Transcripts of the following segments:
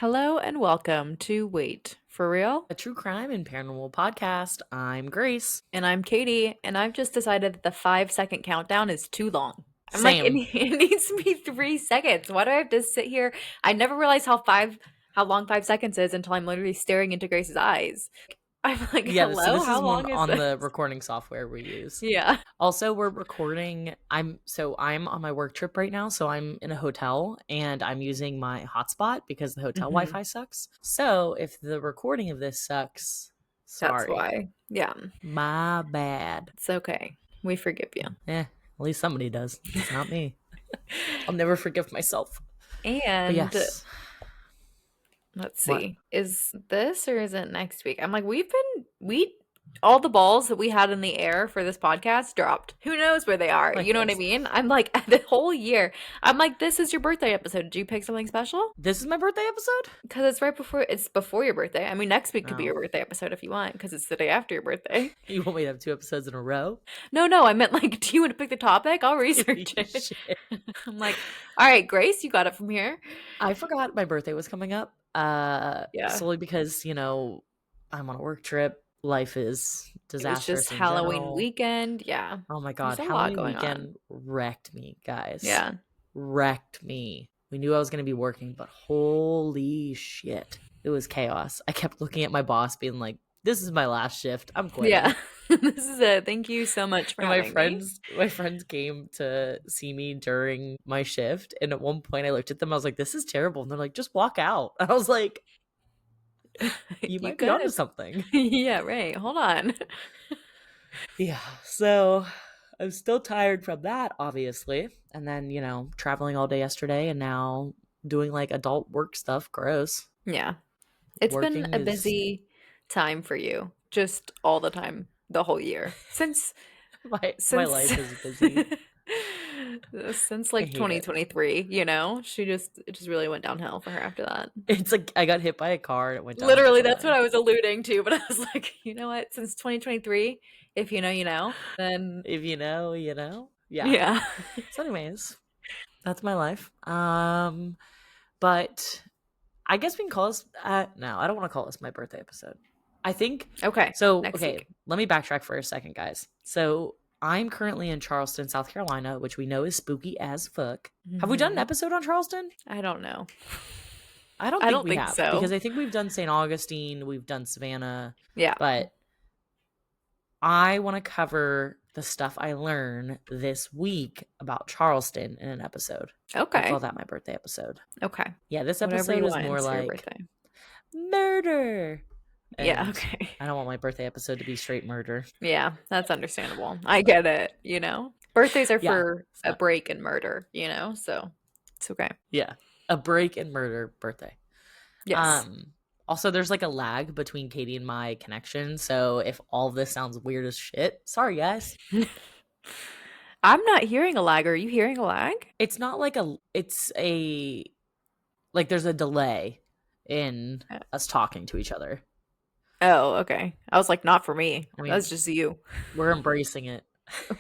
Hello and welcome to Wait, for real? A true crime and paranormal podcast. I'm Grace. And I'm Katie, and I've just decided that the 5 second countdown is too long. I'm like, it, Same. it needs to be 3 seconds. Why do I have to sit here? I never realized how long 5 seconds is until I'm literally staring into Grace's eyes. I'm like, Yeah, so hello, this is how one long is on this? the recording software we use. Yeah. Also, we're recording. I'm on my work trip right now, so I'm in a hotel and I'm using my hotspot because the hotel Hmm. Wi-Fi sucks. So if the recording of this sucks, That's sorry. why. Yeah. My bad. It's okay. We forgive you. At least somebody does. It's not me. I'll never forgive myself. But And yes. let's What? see. Is this or is it next week? I'm like, we all the balls that we had in the air for this podcast dropped. Who knows where they are? You know what I Likewise. mean? I'm like the whole year. I'm like, this is your birthday episode. Did you pick something special? This is my birthday episode? Because it's before your birthday. I mean, next week could be Oh. your birthday episode if you want, because it's the day after your birthday. You want me to have 2 episodes in a row? No, I meant like, do you want to pick the topic? I'll research it. Shit. I'm like, all right, Grace, you got it from here. I forgot my birthday was coming up. Yeah. Solely because, I'm on a work trip. Life is It was just disastrous in Halloween general. weekend. Yeah. Oh my There's God. a lot Halloween going on. weekend wrecked me, guys. Yeah. Wrecked me. We knew I was going to be working, but holy shit. It was chaos. I kept looking at my boss being like, this is my last shift. I'm quitting. Yeah. This is it. Thank you so much for And having me. my friends came to see me during my shift, and at one point I looked at them, I was like, this is terrible. And they're like, just walk out. And I was like, you You might be onto could. something. Yeah, right. Hold on. Yeah. So I'm still tired from that, obviously. And then, traveling all day yesterday and now doing like adult work stuff. Gross. Yeah. It's been Working a is busy time for you, just all the time, the whole year. my Since life is busy. since I like hate it. 2023, it just really went downhill for her after that. It's like I got hit by a car and it went downhill Literally, from that's what there. I was alluding to, but I was like, you know what? Since 2023, if you know, you know, then If you know, you know. Yeah. yeah. So anyways, that's my life. But I guess we can call this no, I don't want to call this my birthday episode. I think Okay, so. next Okay, week. let me backtrack for a second, guys. So I'm currently in Charleston, South Carolina, which we know is spooky as fuck. Have we done an Mhm. episode on Charleston? I don't know. I don't I think don't we think have, because so. I think we've done St. Augustine, we've done Savannah, Yeah. but I want to cover the stuff I learn this week about Charleston in an episode. We'll Okay. call that my birthday episode. Okay. Yeah, this Whatever episode you is want. more It's your like birthday. murder. Yeah. And Okay. I don't want my birthday episode to be straight murder. Yeah, that's understandable. I get it. Birthdays are Yeah. for a So, break and murder. So it's okay. yeah. A break and murder birthday. Yes. Also there's like a lag between Katie and my connection. So if all this sounds weird as shit, sorry guys. I'm not hearing a lag. Are you hearing a lag? It's not like like there's a delay in us talking to each other. Oh, okay. I was like, not for me. I mean, That's just you. we're embracing it.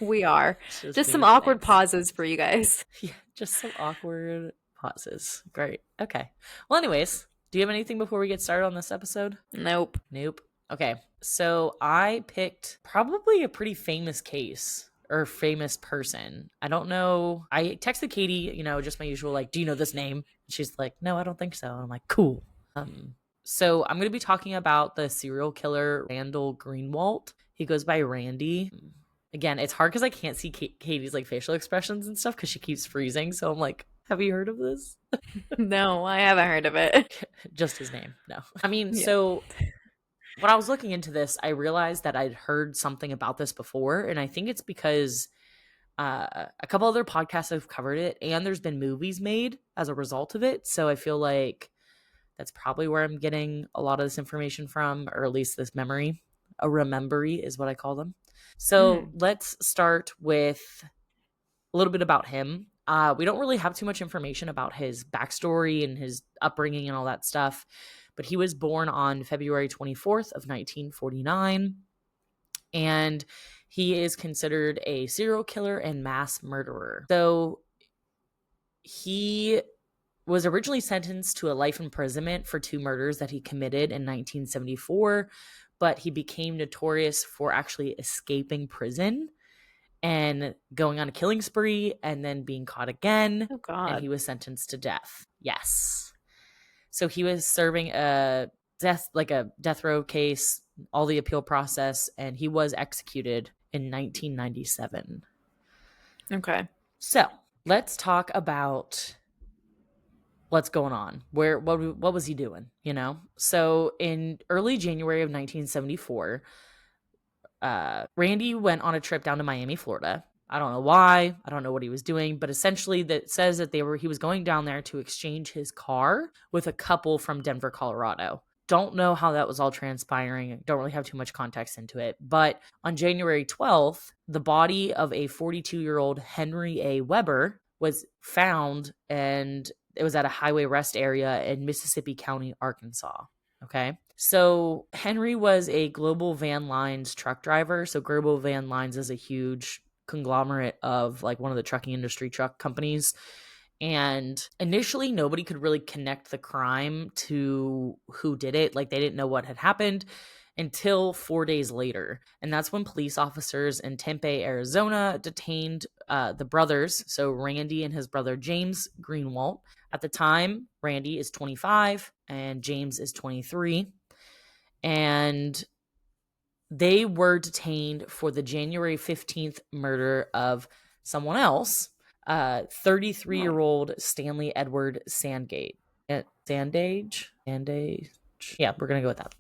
We are. It's just Just some me. awkward Thanks. pauses for you guys. Yeah, just some awkward pauses. Great. Okay. Well, anyways, do you have anything before we get started on this episode? Nope. Nope. Okay. So I picked probably a pretty famous case or famous person. I don't know. I texted Katie, just my usual, like, do you know this name? She's like, no, I don't think so. And I'm like, cool. So I'm going to be talking about the serial killer Randall Greenwalt. He goes by Randy. Again, it's hard because I can't see Katie's like facial expressions and stuff because she keeps freezing. So I'm like, have you heard of this? No, I haven't heard of it. Just his name. No. I mean, Yeah. so when I was looking into this, I realized that I'd heard something about this before. And I think it's because a couple other podcasts have covered it and there's been movies made as a result of it. So I feel like that's probably where I'm getting a lot of this information from, or at least this memory. A remembery is what I call them. So let's start with a little bit about him. We don't really have too much information about his backstory and his upbringing and all that stuff, but he was born on February 24th of 1949, and he is considered a serial killer and mass murderer. So he was originally sentenced to a life imprisonment for 2 murders that he committed in 1974, but he became notorious for actually escaping prison and going on a killing spree and then being caught again, Oh and he God. was sentenced to death. Yes. So he was serving a death row case, all the appeal process, and he was executed in 1997. Okay. So let's talk about what's going on. What was he doing? So in early January of 1974, Randy went on a trip down to Miami, Florida. I don't know why. I don't know what he was doing, but essentially that says that he was going down there to exchange his car with a couple from Denver, Colorado. Don't know how that was all transpiring. Don't really have too much context into it. But on January 12th, the body of a 42-year-old Henry A. Weber was found, and it was at a highway rest area in Mississippi County, Arkansas. Okay. So Henry was a Global Van Lines truck driver. So Global Van Lines is a huge conglomerate of like one of the trucking industry truck companies. And initially, nobody could really connect the crime to who did it. Like they didn't know what had happened until 4 days later. And that's when police officers in Tempe, Arizona detained the brothers. So Randy and his brother James Greenwalt. At the time, Randy is 25 and James is 23. And they were detained for the January 15th murder of someone else, 33-year-old Stanley Edward Sandgate. Sandage? Sandage? Yeah, we're going to go with that.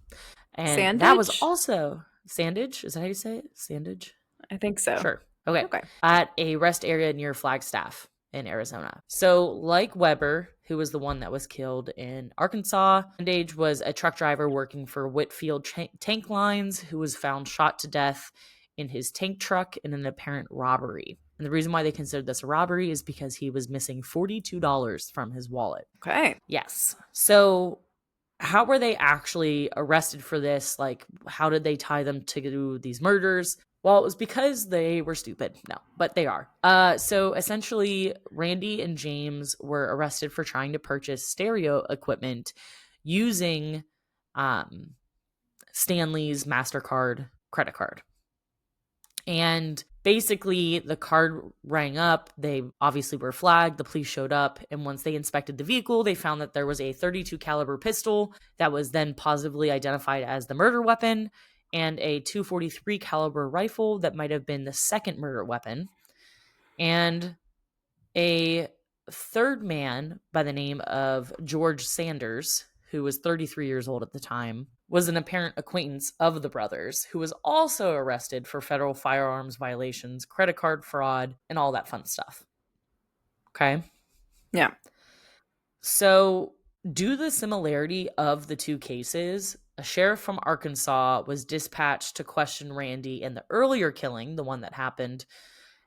And that was Sandage? also Sandage. Is that how you say it? Sandage? I think so. Sure. Okay. Okay. At a rest area near Flagstaff in Arizona. So, like Weber, who was the one that was killed in Arkansas, Sandage was a truck driver working for Whitfield Tank Lines who was found shot to death in his tank truck in an apparent robbery. And the reason why they considered this a robbery is because he was missing $42 from his wallet. Okay. Yes. So, how were they actually arrested for this? Like, how did they tie them to these murders? Well, it was because they were stupid. No, but they are. So essentially, Randy and James were arrested for trying to purchase stereo equipment using Stanley's MasterCard credit card. And basically, the card rang up. They obviously were flagged. The police showed up, and once they inspected the vehicle, they found that there was a .32 caliber pistol that was then positively identified as the murder weapon, and a .243 caliber rifle that might have been the second murder weapon, and a third man by the name of George Sanders, who was 33 years old at the time, was an apparent acquaintance of the brothers, who was also arrested for federal firearms violations, credit card fraud, and all that fun stuff. Okay? Yeah. So, due to the similarity of the two cases, a sheriff from Arkansas was dispatched to question Randy in the earlier killing, the one that happened,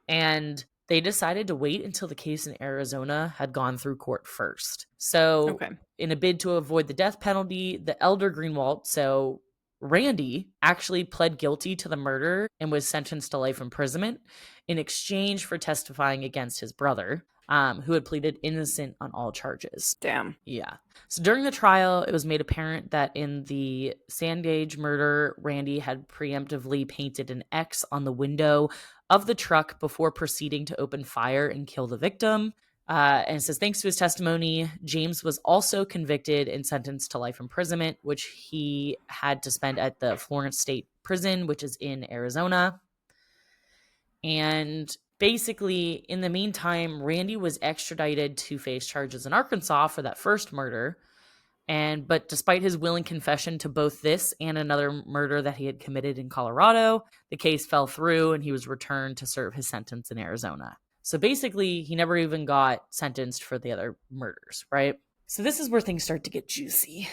and they decided to wait until the case in Arizona had gone through court first. So, Okay. in a bid to avoid the death penalty, the elder Greenwalt, so Randy, actually pled guilty to the murder and was sentenced to life imprisonment in exchange for testifying against his brother, who had pleaded innocent on all charges. Damn. Yeah. So during the trial, it was made apparent that in the Sandage murder, Randy had preemptively painted an X on the window of the truck before proceeding to open fire and kill the victim. And it says, thanks to his testimony, James was also convicted and sentenced to life imprisonment, which he had to spend at the Florence State Prison, which is in Arizona. And basically, in the meantime, Randy was extradited to face charges in Arkansas for that first murder. But despite his willing confession to both this and another murder that he had committed in Colorado, the case fell through and he was returned to serve his sentence in Arizona. So basically, he never even got sentenced for the other murders, right? So this is where things start to get juicy.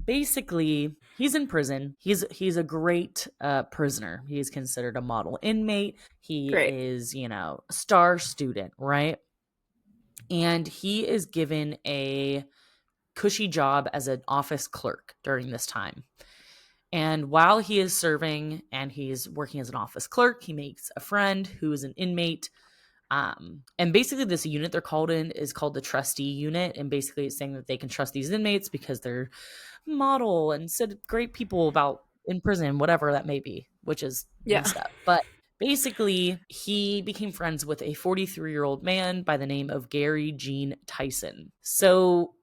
Basically, he's in prison. He's a great prisoner. He is considered a model inmate. He Great. is, a star student, right? And he is given a cushy job as an office clerk during this time. And while he is serving and he's working as an office clerk, he makes a friend who is an inmate And basically, this unit they're called in is called the trustee unit. And basically, it's saying that they can trust these inmates because they're model and said great people about in prison, whatever that may be, which is Yeah. messed up. But basically, he became friends with a 43-year-old man by the name of Gary Gene Tison. So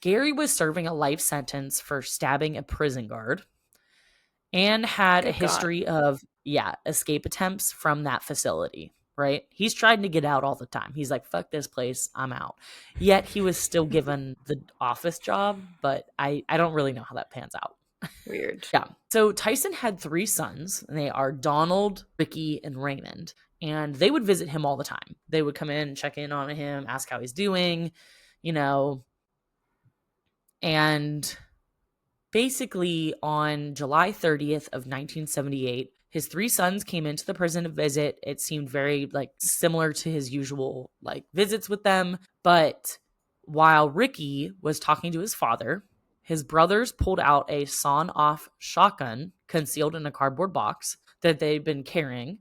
Gary was serving a life sentence for stabbing a prison guard and had a Good God. history of, yeah, escape attempts from that facility, right? He's trying to get out all the time. He's like, fuck this place, I'm out. Yet he was still given the office job, but I don't really know how that pans out. Weird. Yeah. So Tyson had 3 sons, and they are Donald, Ricky, and Raymond. And they would visit him all the time. They would come in and check in on him, ask how he's doing, you know, and basically on July 30th of 1978, his 3 sons came into the prison to visit. It seemed very like similar to his usual like visits with them, but while Ricky was talking to his father, his brothers pulled out a sawn-off shotgun concealed in a cardboard box that they'd been carrying,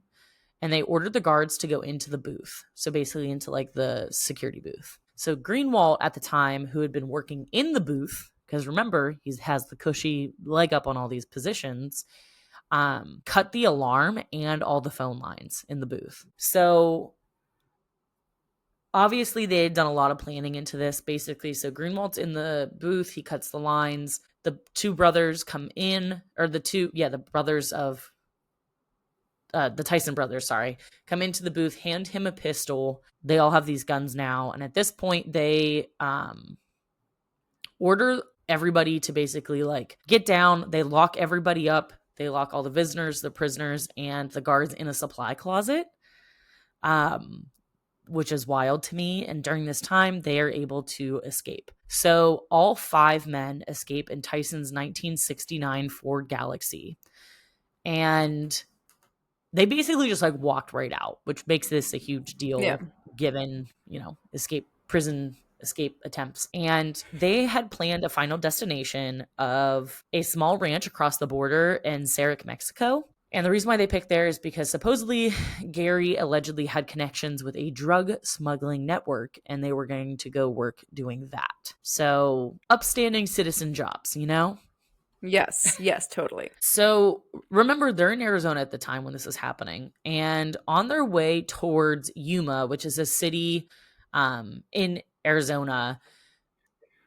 and they ordered the guards to go into the booth. So basically into like the security booth. So Greenwalt at the time, who had been working in the booth, because remember, he has the cushy leg up on all these positions, cut the alarm and all the phone lines in the booth. So obviously they had done a lot of planning into this, basically. So Greenwald's in the booth, he cuts the lines. The 2 brothers come in, or the brothers of the Tison brothers, sorry, come into the booth, hand him a pistol. They all have these guns now. And at this point, they order everybody to basically like get down. They lock everybody up. They lock all the visitors, the prisoners, and the guards in a supply closet, which is wild to me. And during this time, they are able to escape. So all 5 men escape in Tyson's 1969 Ford Galaxy. And they basically just like walked right out, which makes this a huge Yeah. deal given, prison escape attempts. And they had planned a final destination of a small ranch across the border in Sarek, Mexico. And the reason why they picked there is because supposedly Gary allegedly had connections with a drug smuggling network, and they were going to go work doing that. So upstanding citizen jobs, you know? Yes. Yes, totally. So remember, they're in Arizona at the time when this is happening, and on their way towards Yuma, which is a city in Arizona.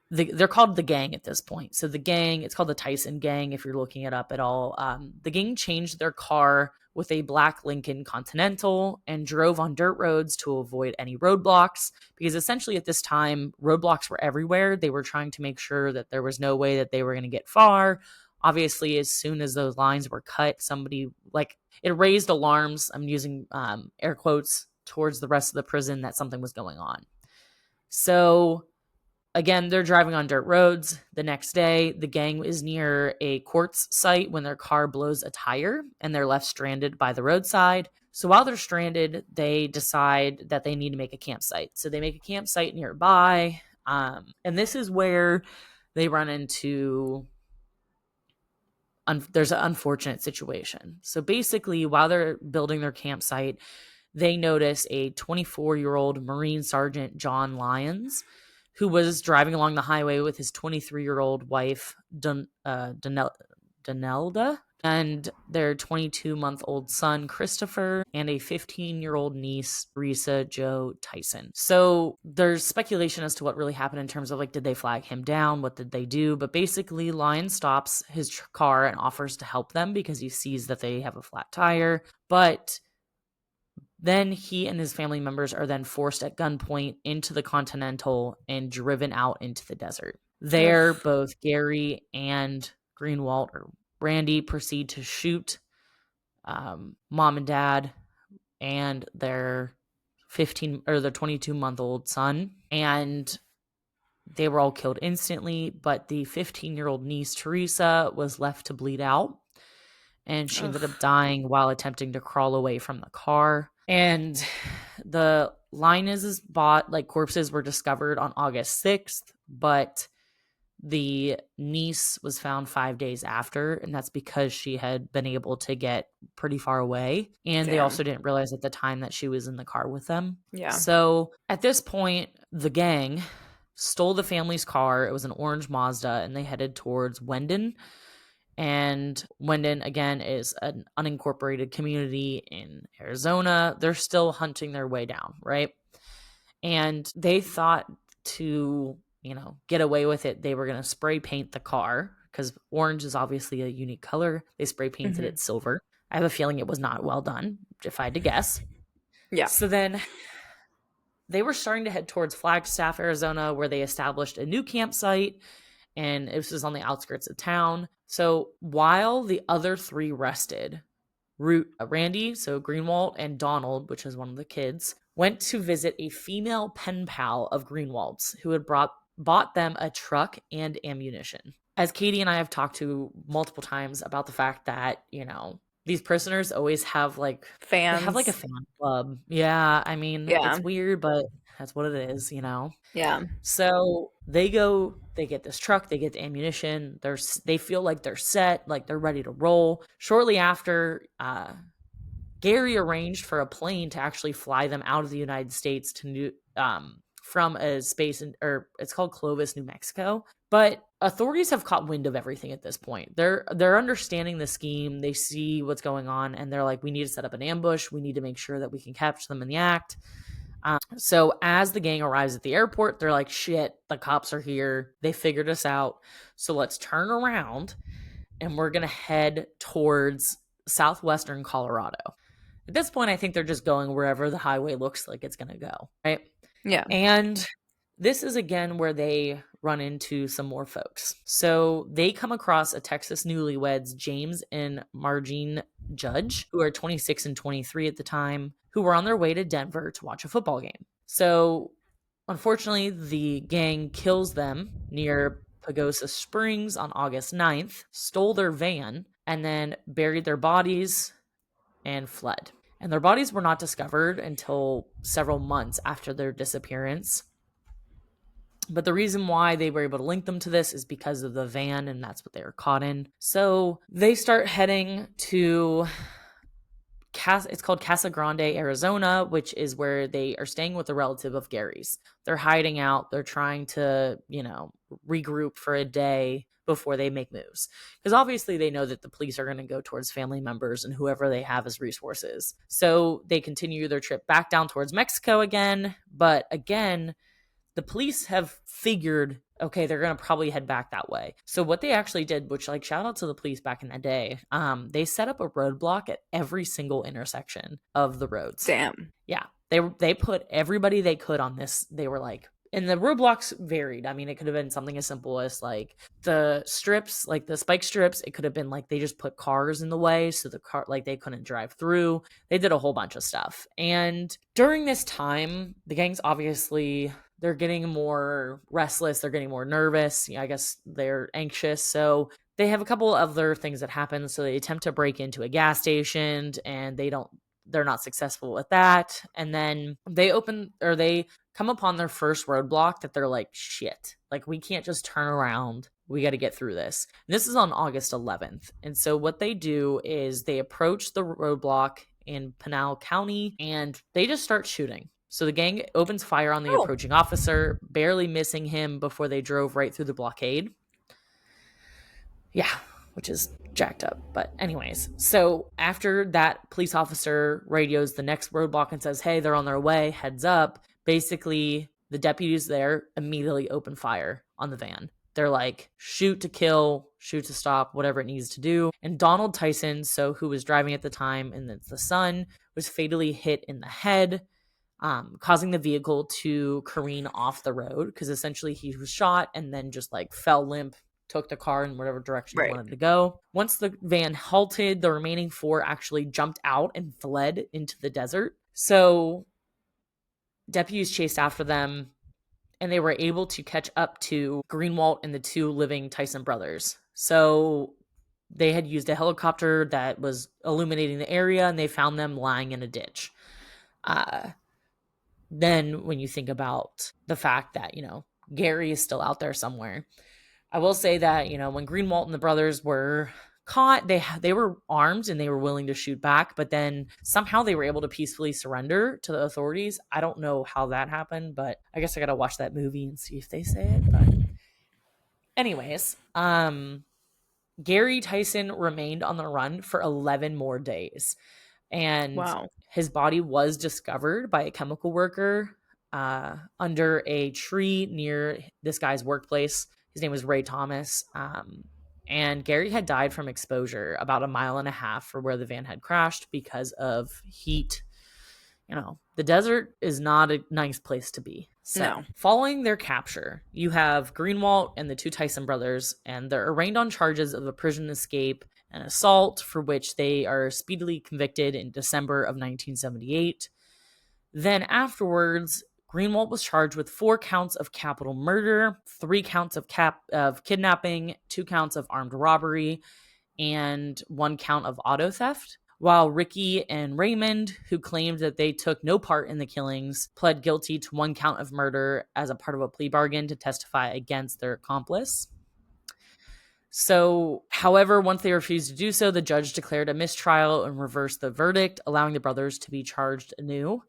They're called the Gang at this point. So the Gang, it's called the Tison Gang if you're looking it up at all. The gang changed their car with a black Lincoln Continental and drove on dirt roads to avoid any roadblocks, because essentially at this time, roadblocks were everywhere. They were trying to make sure that there was no way that they were going to get far. Obviously, as soon as those lines were cut, somebody, like, it raised alarms, I'm using air quotes, towards the rest of the prison that something was going on. So again, they're driving on dirt roads. The next day, the gang is near a quartz site when their car blows a tire and they're left stranded by the roadside. So while they're stranded, they decide that they need to make a campsite. So they make a campsite nearby. And this is where they run into there's an unfortunate situation. So basically, while they're building their campsite, they notice a 24-year-old Marine Sergeant John Lyons, who was driving along the highway with his 23-year-old wife, Donelda, and their 22-month-old son, Christopher, and a 15-year-old niece, Risa Jo Tison. So there's speculation as to what really happened in terms of, like, did they flag him down? What did they do? But basically, Lyon stops his car and offers to help them because he sees that they have a flat tire. But then he and his family members are then forced at gunpoint into the Continental and driven out into the desert. There, Oof. both Gary and Greenwalt, or Randy, proceed to shoot mom and dad and their 22-month-old son, and they were all killed instantly. But the 15-year-old niece, Teresa, was left to bleed out, and she ended up Ugh. dying while attempting to crawl away from the car. And the corpses were discovered on August 6th, but The niece was found 5 days after, and that's because she had been able to get pretty far away, and they Damn. also didn't realize at the time that she was in the car with them. Yeah. So, at this point, the gang stole the family's car. It was an orange Mazda, and they headed towards Wendon. And Wendon, again, is an unincorporated community in Arizona. They're still hunting their way down, right? And they thought to, get away with it, they were going to spray paint the car because orange is obviously a unique color. They spray painted Mhm. it silver. I have a feeling it was not well done, if I had to guess. Yeah. So then they were starting to head towards Flagstaff, Arizona, where they established a new campsite, and this was on the outskirts of town. So while the other three rested, Randy, so Greenwalt, and Donald, which is one of the kids, went to visit a female pen pal of Greenwald's who had bought them a truck and ammunition. As Katie and I have talked to multiple times about the fact that, these prisoners always have they have like a Fans. fan club. Yeah, I mean, Yeah. it's weird, but that's what it is. Yeah. So they go, they get this truck, they get the ammunition. They feel like they're set, like they're ready to roll. Shortly after, Gary arranged for a plane to actually fly them out of the United States to from a space or it's called Clovis, New Mexico. But authorities have caught wind of everything at this point. They're understanding the scheme. They see what's going on, and they're like, we need to set up an ambush. We need to make sure that we can capture them in the act. So as the gang arrives at the airport, they're like, shit, the cops are here. They figured us out. So let's turn around and we're going to head towards southwestern Colorado. At this point, I think they're just going wherever the highway looks like it's going to go, right? Yeah. And this is again where they run into some more folks. So they come across a Texas newlyweds, James and Margene Judge, who are 26 and 23 at the time, who were on their way to Denver to watch a football game. So unfortunately, the gang kills them near Pagosa Springs on August 9th, stole their van, and then buried their bodies and fled. And their bodies were not discovered until several months after their disappearance. But the reason why they were able to link them to this is because of the van, and that's what they were caught in. So they start heading to it's called Casa Grande, Arizona, which is where they are staying with a relative of Gary's. They're hiding out. They're trying to, regroup for a day before they make moves. Because obviously they know that the police are going to go towards family members and whoever they have as resources. So they continue their trip back down towards Mexico again. But again, the police have figured, okay, they're going to probably head back that way. So what they actually did, which shout out to the police back in the day, they set up a roadblock at every single intersection of the roads. Damn. Yeah. They put everybody they could on this. They were like, and the roadblocks varied. I mean, it could have been something as simple as the strips, like the spike strips. It could have been they just put cars in the way so the car they couldn't drive through. They did a whole bunch of stuff. And during this time, the gangs obviously they're getting more restless. They're getting more nervous. I guess they're anxious. So they have a couple other things that happen. So they attempt to break into a gas station and they're not successful with that. And then they come upon their first roadblock that they're like, shit, we can't just turn around. We got to get through this. And this is on August 11th. And so what they do is they approach the roadblock in Pinal County and they just start shooting. So the gang opens fire on the approaching officer, barely missing him before they drove right through the blockade. Yeah, which is jacked up. But anyways, so after that police officer radios the next roadblock and says, hey, they're on their way, heads up. Basically, the deputies there immediately open fire on the van. They're like, shoot to kill, shoot to stop, whatever it needs to do. And Donald Tison, who was driving at the time, and it's the son, was fatally hit in the head, causing the vehicle to careen off the road because essentially he was shot and then just fell limp, took the car in whatever direction it wanted to go. Once the van halted, the remaining four actually jumped out and fled into the desert. So deputies chased after them and they were able to catch up to Greenwalt and the two living Tison brothers. So they had used a helicopter that was illuminating the area and they found them lying in a ditch. Then when you think about the fact that, Gary is still out there somewhere, I will say that, when Greenwalt and the brothers were caught, they were armed and they were willing to shoot back, but then somehow they were able to peacefully surrender to the authorities. I don't know how that happened, but I guess I got to watch that movie and see if they say it. But anyways, Gary Tison remained on the run for 11 more days, and Wow. his body was discovered by a chemical worker under a tree near this guy's workplace. His name was Ray Thomas. And Gary had died from exposure about a mile and a half from where the van had crashed because of heat. The desert is not a nice place to be. So, No. following their capture, you have Greenwalt and the two Tison brothers, and they're arraigned on charges of a prison escape and assault, for which they are speedily convicted in December of 1978. Then afterwards, Greenwalt was charged with 4 counts of capital murder, 3 counts of kidnapping, 2 counts of armed robbery, and 1 count of auto theft. While Ricky and Raymond, who claimed that they took no part in the killings, pled guilty to 1 count of murder as a part of a plea bargain to testify against their accomplice. So, however, once they refused to do so, the judge declared a mistrial and reversed the verdict, allowing the brothers to be charged anew,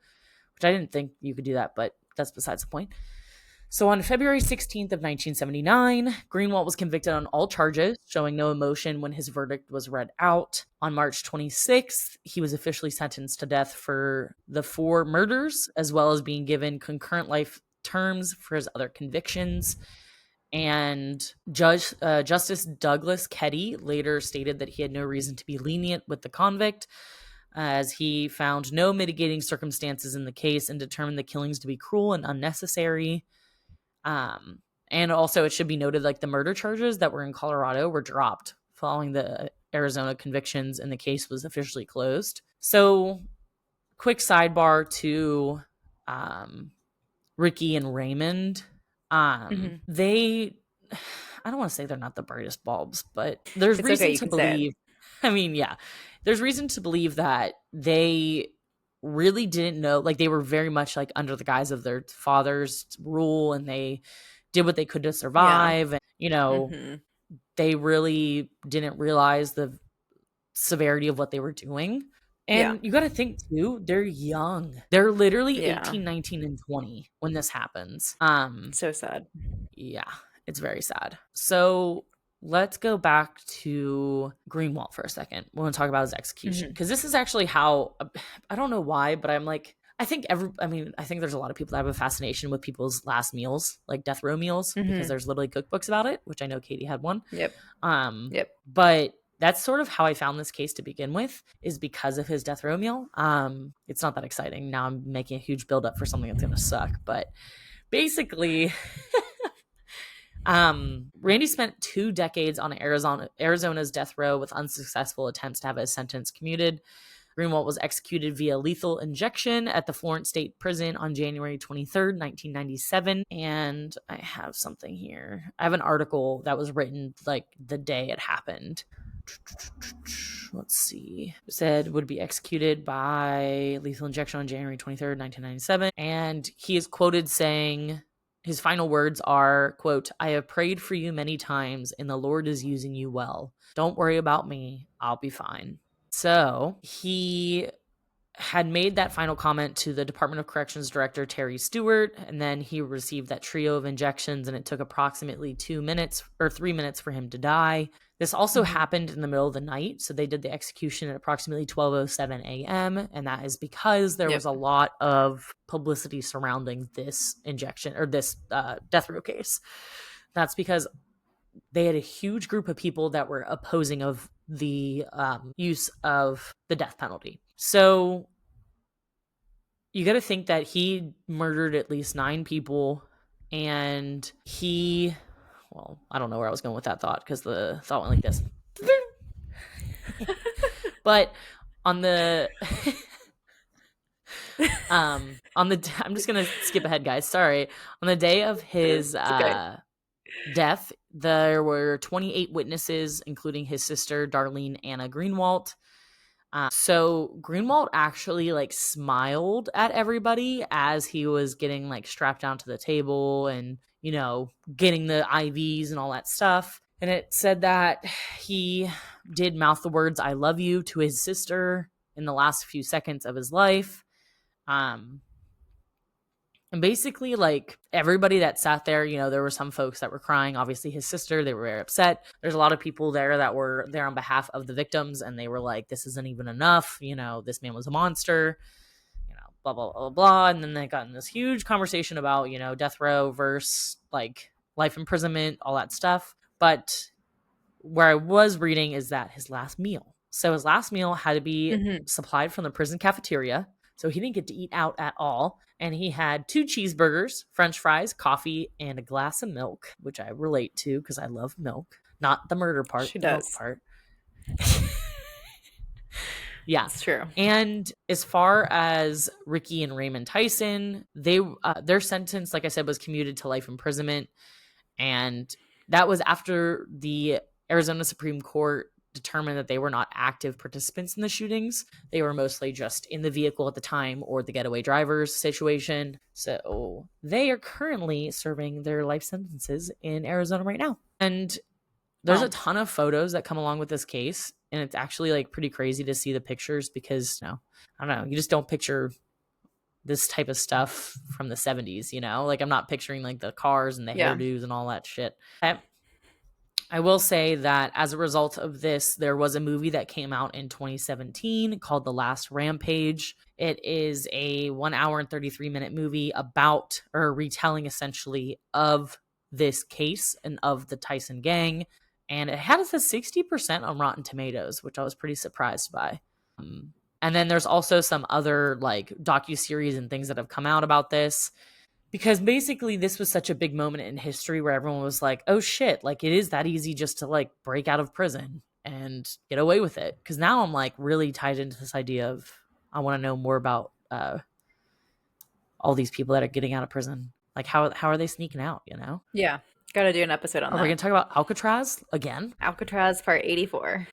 which I didn't think you could do that, but that's besides the point. So on February 16th of 1979, Greenwalt was convicted on all charges, showing no emotion when his verdict was read out. On March 26th, he was officially sentenced to death for the 4 murders, as well as being given concurrent life terms for his other convictions. And Justice Douglas Keddy later stated that he had no reason to be lenient with the convict, as he found no mitigating circumstances in the case and determined the killings to be cruel and unnecessary. And also, it should be noted, like, the murder charges that were in Colorado were dropped following the Arizona convictions, and the case was officially closed. So, quick sidebar to Ricky and Raymond. They, I don't want to say they're not the brightest bulbs, but there's It's reason okay, you to can say it. believe. I mean, yeah, there's reason to believe that they really didn't know, like, they were very much like under the guise of their father's rule, and they did what they could to Yeah. survive. And, Mhm. they really didn't realize the severity of what they were doing. Yeah. And you got to think too, they're young. They're literally Yeah. 18, 19, and 20 when this happens. So sad. Yeah, it's very sad. So let's go back to Greenwalt for a second. We want to talk about his execution, because this is actually how, I don't know why, but I'm like, I think there's a lot of people that have a fascination with people's last meals, like death row meals, because there's literally cookbooks about it, which I know Katie had one. Yep. Yep. But that's sort of how I found this case to begin with, is because of his death row meal. It's not that exciting. Now I'm making a huge buildup for something that's going to suck, but basically, Randy spent 2 decades on Arizona's death row with unsuccessful attempts to have his sentence commuted. Greenwalt was executed via lethal injection at the Florence State Prison on January 23rd, 1997. And I have something here. I have an article that was written like the day it happened. Let's see. It said would be executed by lethal injection on January 23rd, 1997. And he is quoted saying, his final words are, quote, "I have prayed for you many times, and the Lord is using you well. Don't worry about me. I'll be fine." So he had made that final comment to the Department of Corrections Director, Terry Stewart, and then he received that trio of injections, and it took approximately 2 minutes or 3 minutes for him to die. This also happened in the middle of the night, so they did the execution at approximately 12:07 a.m., and that is because there was a lot of publicity surrounding this injection, or this death row case. That's because they had a huge group of people that were opposing of the use of the death penalty. So you got to think that he murdered at least 9 people, and well, I don't know where I was going with that thought, because the thought went like this. But on the I'm just gonna skip ahead, guys. Sorry. On the day of his death, there were 28 witnesses, including his sister, Darlene Anna Greenwalt. So Greenwalt actually like smiled at everybody as he was getting like strapped down to the table, and getting the IVs and all that stuff. And it said that he did mouth the words "I love you" to his sister in the last few seconds of his life. And basically, like, everybody that sat there, there were some folks that were crying. Obviously, his sister, they were very upset. There's a lot of people there that were there on behalf of the victims, and they were like, this isn't even enough. This man was a monster, blah, blah, blah, blah. And then they got in this huge conversation about, death row versus, like, life imprisonment, all that stuff. But where I was reading is that his last meal. So his last meal had to be supplied from the prison cafeteria. So he didn't get to eat out at all. And he had 2 cheeseburgers, French fries, coffee, and a glass of milk, which I relate to because I love milk. Not the murder part, She the milk does. part. Yeah. It's true. And as far as Ricky and Raymond Tison, their sentence, like I said, was commuted to life imprisonment. And that was after the Arizona Supreme Court determined that they were not active participants in the shootings. They were mostly just in the vehicle at the time or the getaway drivers situation. So they are currently serving their life sentences in Arizona right now. And there's a ton of photos that come along with this case. And it's actually like pretty crazy to see the pictures because, I don't know, you just don't picture this type of stuff from the 70s, Like, I'm not picturing like the cars and the hairdos and all that shit. I will say that as a result of this, there was a movie that came out in 2017 called The Last Rampage. It is a 1 hour and 33-minute movie about, or retelling essentially, of this case and of the Tison Gang. And it had us a 60% on Rotten Tomatoes, which I was pretty surprised by. And then there's also some other like docuseries and things that have come out about this. Because basically this was such a big moment in history where everyone was like, oh shit, like it is that easy just to like break out of prison and get away with it. Because now I'm like really tied into this idea of I want to know more about all these people that are getting out of prison. Like how are they sneaking out, Yeah. Gotta do an episode on that. Are we going to talk about Alcatraz again? Alcatraz part 84.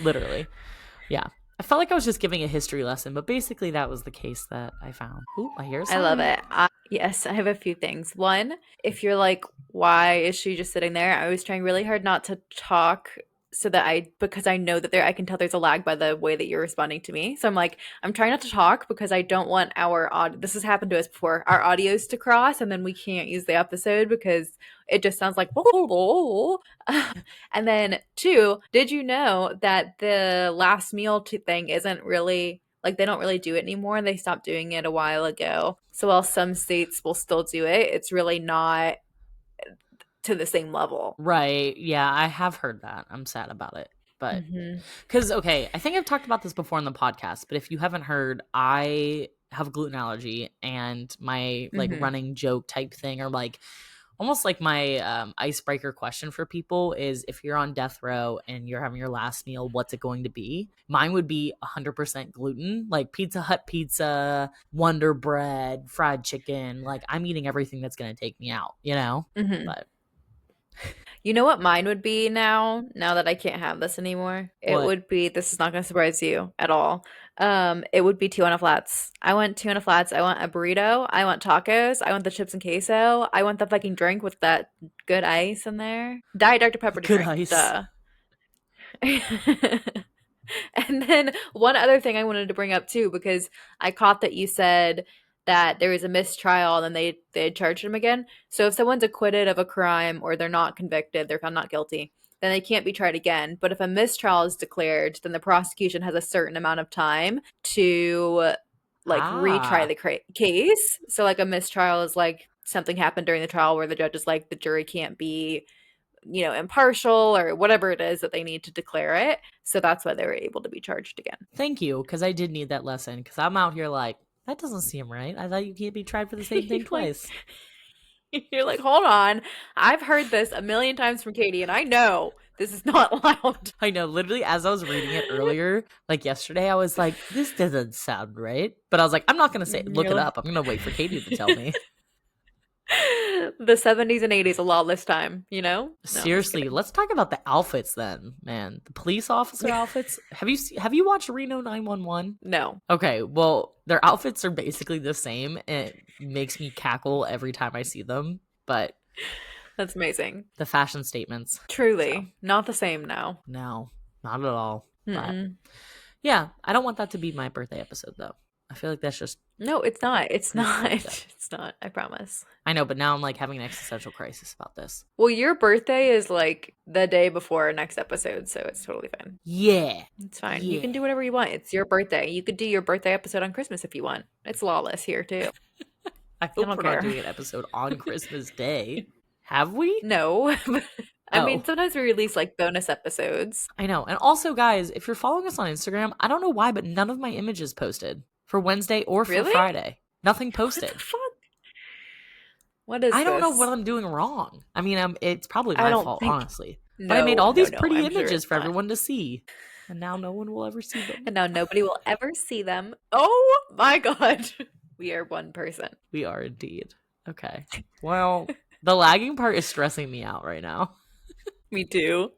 Literally. Yeah. I felt like I was just giving a history lesson, but basically that was the case that I found. Ooh, I hear a sign. I love it. Yes, I have a few things. One, if you're like, why is she just sitting there? I was trying really hard not to talk so that because I know that I can tell there's a lag by the way that you're responding to me. So I'm like, I'm trying not to talk because I don't want this has happened to us before, our audios to cross and then we can't use the episode because it just sounds like, and then 2, did you know that the last meal thing isn't really, like, they don't really do it anymore. They stopped doing it a while ago. So while some states will still do it, it's really not to the same level. Right. Yeah, I have heard that. I'm sad about it. But because, okay, I think I've talked about this before on the podcast, but if you haven't heard, I have a gluten allergy and my like running joke type thing, or like almost like my icebreaker question for people is, if you're on death row and you're having your last meal, what's it going to be? Mine would be 100% gluten, like Pizza Hut pizza, Wonder Bread, fried chicken. Like, I'm eating everything that's going to take me out, But you know what mine would be now that I can't have this anymore? It would be, this is not going to surprise you at all. It would be Tijuana Flats. I want Tijuana Flats. I want a burrito. I want tacos. I want the chips and queso. I want the fucking drink with that good ice in there. Diet Dr. Pepper good drink. ice. Duh. And then one other thing I wanted to bring up too, because I caught that you said that there was a mistrial and then they charged him again. So if someone's acquitted of a crime or they're not convicted, they're found not guilty, then they can't be tried again. But if a mistrial is declared, then the prosecution has a certain amount of time to like retry the case. So like a mistrial is like something happened during the trial where the judge is like, the jury can't be, impartial or whatever it is that they need to declare it. So that's why they were able to be charged again. Thank you, because I did need that lesson, because I'm out here like, that doesn't seem right. I thought you can't be tried for the same thing twice. You're like, hold on. I've heard this a million times from Katie, and I know this is not allowed. I know. Literally, as I was reading it earlier, like yesterday, I was like, this doesn't sound right. But I was like, I'm not going to look it up. I'm going to wait for Katie to tell me. The 70s and 80s, a lawless time, No, seriously, let's talk about the outfits then, man. The police officer outfits. Have you watched Reno 911? No. Okay, well, their outfits are basically the same, and it makes me cackle every time I see them. but That's amazing. the fashion statements. So, Truly. Not the same now. no, not at all. But Mm-mm. yeah, I don't want that to be my birthday episode though. I feel like that's just No, it's not. It's pretty not. fucked up. It's not. I promise. I know, but now I'm like having an existential crisis about this. Well, your birthday is like the day before our next episode, so it's totally fine. Yeah. It's fine. You Yeah. can do whatever you want. It's your birthday. You could do your birthday episode on Christmas if you want. It's lawless here too. I I hope don't we're not care. doing an episode on Christmas Day. Have we? No. I mean, Oh, sometimes we release like bonus episodes. I know. And also, guys, if you're following us on Instagram, I don't know why, but none of my images posted for Wednesday or for Really? Friday. Nothing What the posted. fuck? What is I don't know what this? I'm doing wrong. I mean, it's probably I my don't fault, think. honestly. But I made No, all no, these no. pretty I'm sure images it's for not. everyone to see. And now no one will ever see them. And now nobody will ever see them. Oh my God. We are one person. We are indeed. Okay. Well, the lagging part is stressing me out right now. Me too.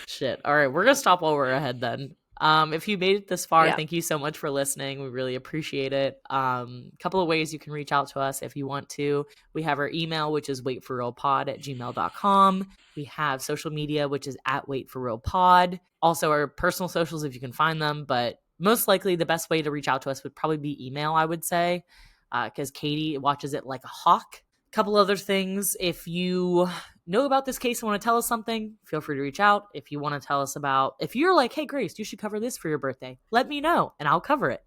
Shit. All right, we're gonna stop while we're ahead then. If you made it this far, Yeah. thank you so much for listening. We really appreciate it. Couple of ways you can reach out to us if you want to. We have our email, which is waitforrealpod@gmail.com. We have social media, which is @waitforrealpod. Also our personal socials if you can find them, but most likely the best way to reach out to us would probably be email, I would say, because Katie watches it like a hawk. Couple other things. If you know about this case and want to tell us something, feel free to reach out. If you want to tell us about, if you're like, hey, Grace, you should cover this for your birthday, let me know and I'll cover it.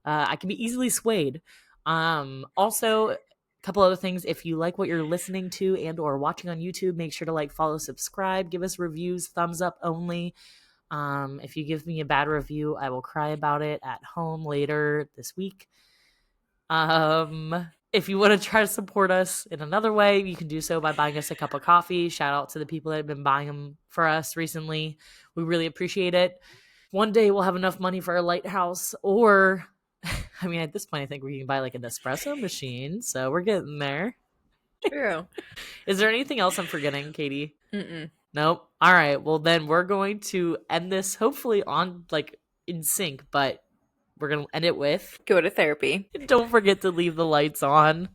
I can be easily swayed. Also, a couple other things. If you like what you're listening to and or watching on YouTube, make sure to like, follow, subscribe, give us reviews, thumbs up only. If you give me a bad review, I will cry about it at home later this week. If you want to try to support us in another way, you can do so by buying us a cup of coffee. Shout out to the people that have been buying them for us recently. We really appreciate it. One day we'll have enough money for a lighthouse, or I mean, at this point, I think we can buy like an espresso machine. So we're getting there. True. Is there anything else I'm forgetting, Katie? Mm-mm. Nope. All right. Well, then we're going to end this hopefully on like in sync, but we're going to end it with Go to therapy. don't forget to leave the lights on.